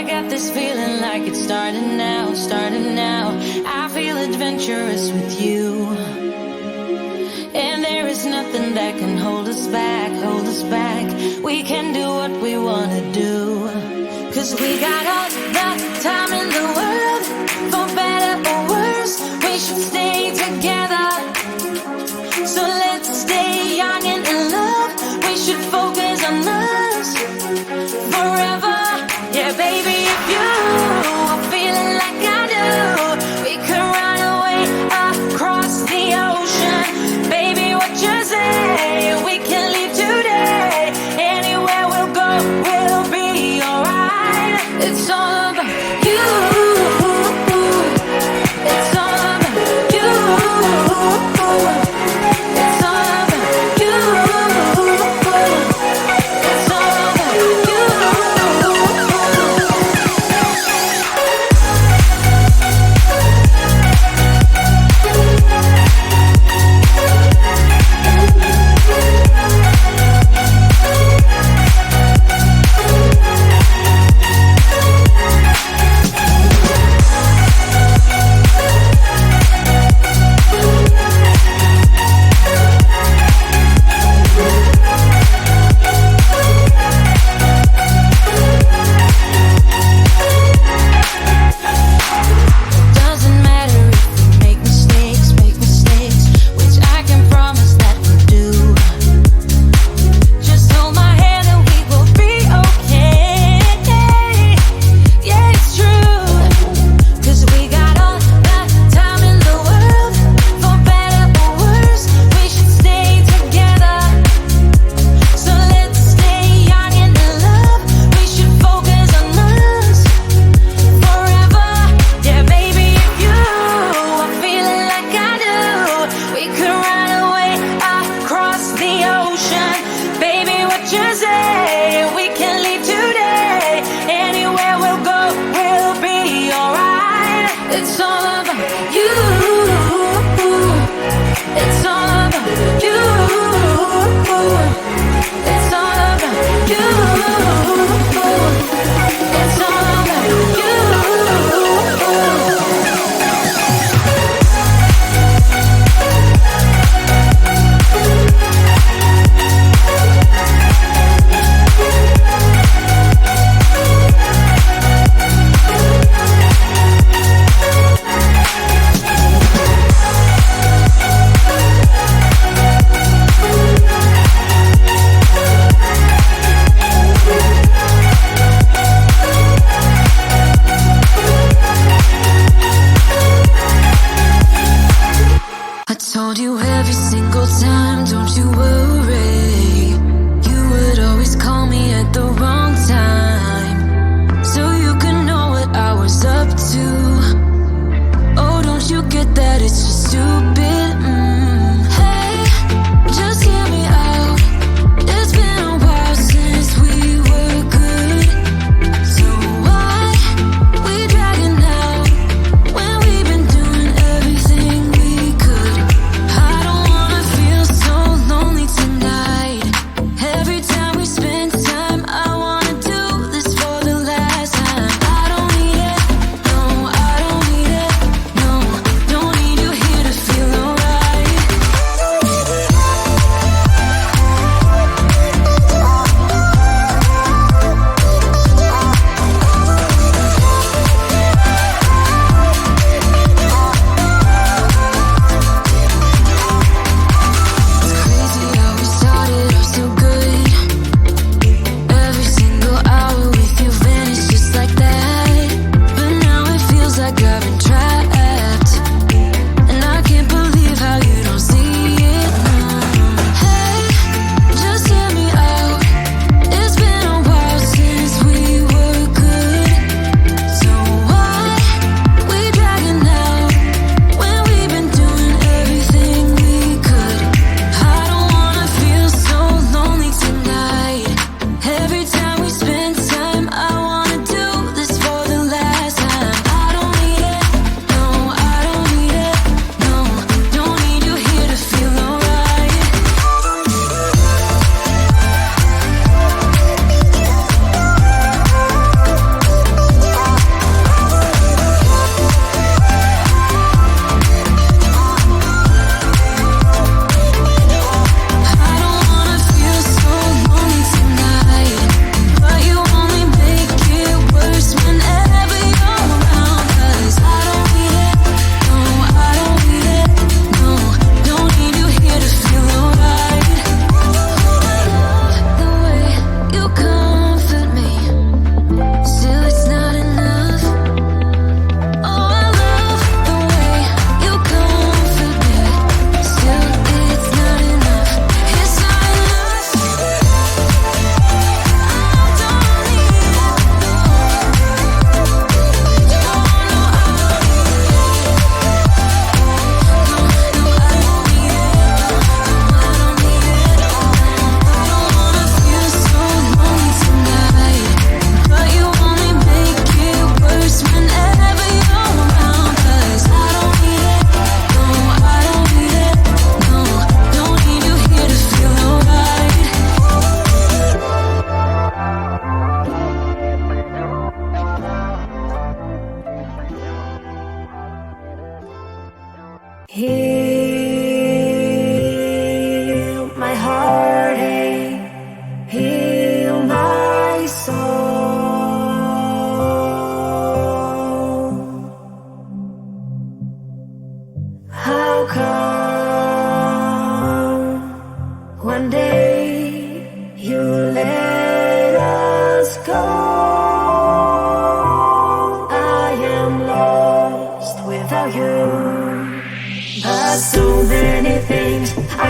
I got this feeling like it's starting now, starting now. I feel adventurous with you, and there is nothing that can hold us back, hold us back. We can do what we wanna do, 'cause we got all the time in the world. For better or worse, we should stay together. So let's stay young and in love. We should focus on us forever. Yeah, baby, if you are feeling like I do, we could run away across the ocean. Baby, what you say? We can leave today. Anywhere we'll go, we'll be alright. It's all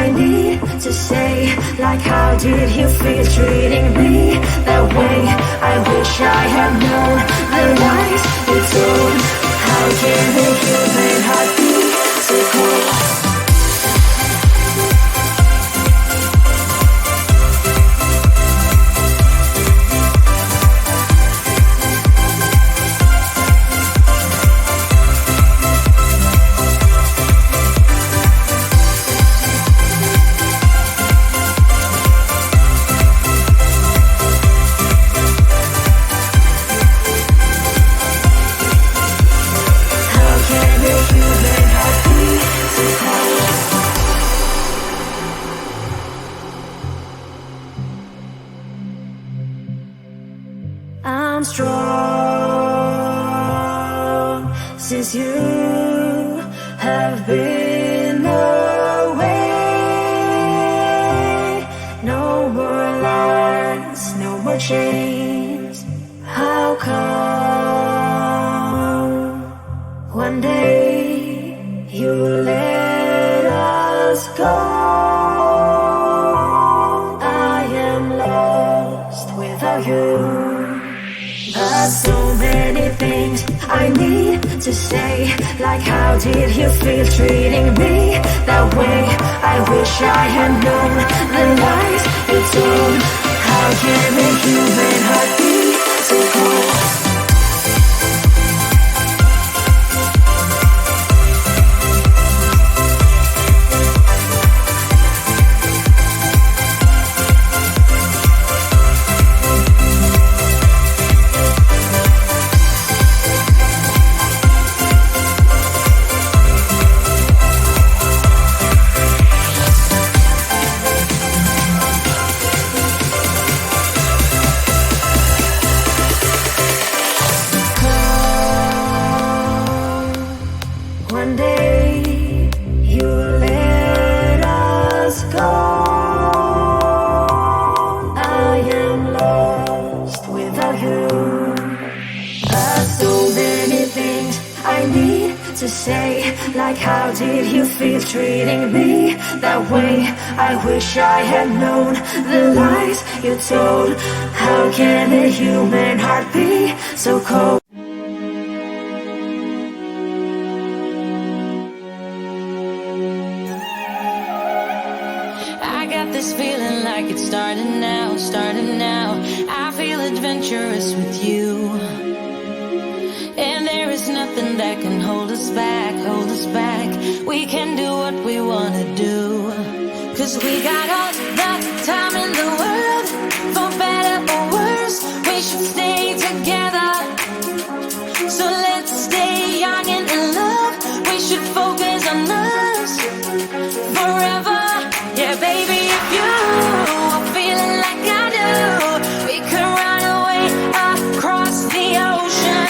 I need to say. Like, how did you feel treating me that way? I wish I had known the lies you told. How can the human heart be so cold? I'm strong since you have been away. No more lies, no more chains. How come one day you let us go? I am lost without you. There's so many things I need to say. Like, how did you feel treating me that way? I wish I had known the lies you told. How can the human heart be so cold? One day you let us go. I am lost without you. There's so many things I need to say. Like, how did you feel treating me that way? I wish I had known the lies you told. How can the human heart be so cold? I got this feeling like it's starting now, starting now. I feel adventurous with you. And there is nothing that can hold us back, hold us back. We can do what we wanna do. 'Cause we got all the time in the world. For better or worse, we should stay together. So let's stay young and in love. We should focus on us forever. Yeah, baby, if you are feeling like I do, we could run away across the ocean.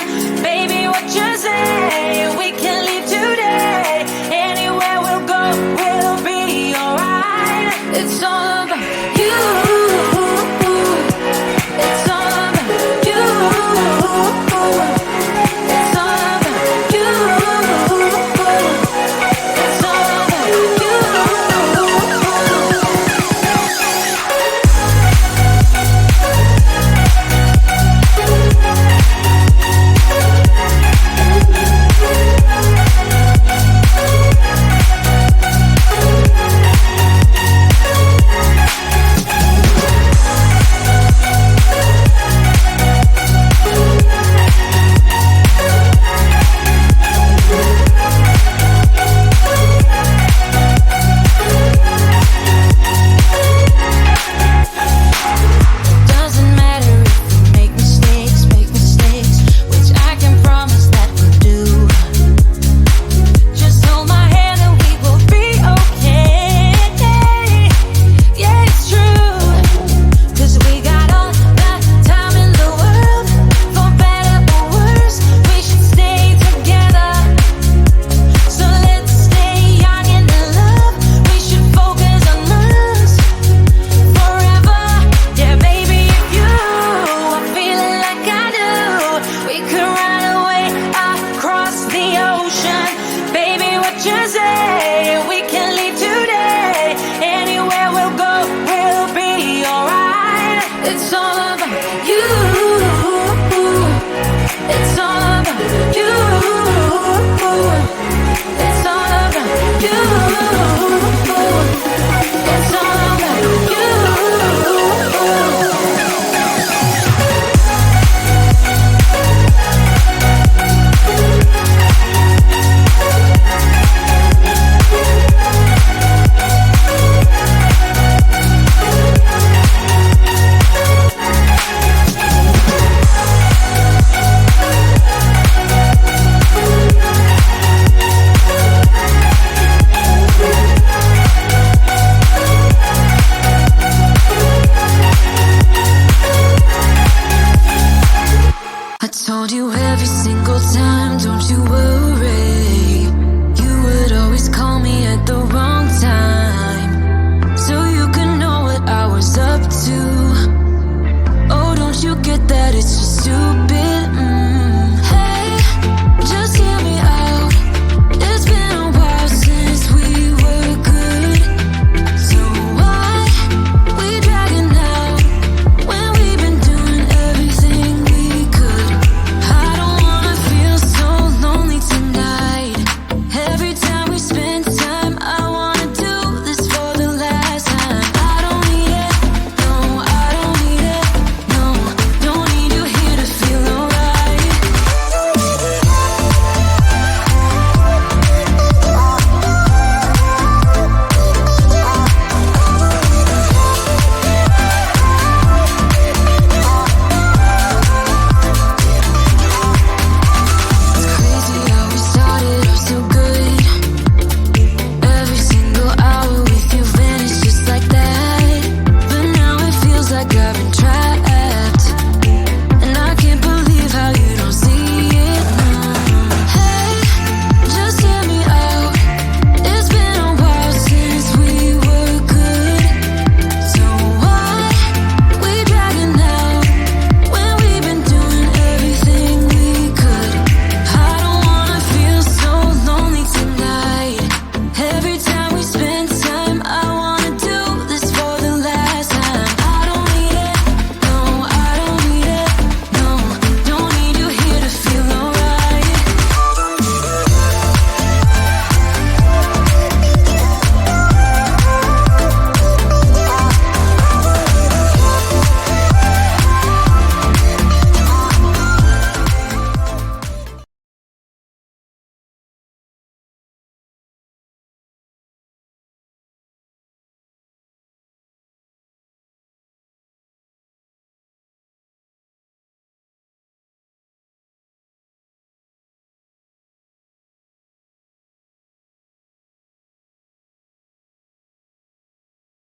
Baby, what you say? We can leave today. Anywhere we'll go, we'll be alright. It's all about you. It's all about you. I told you every single time, don't you worry.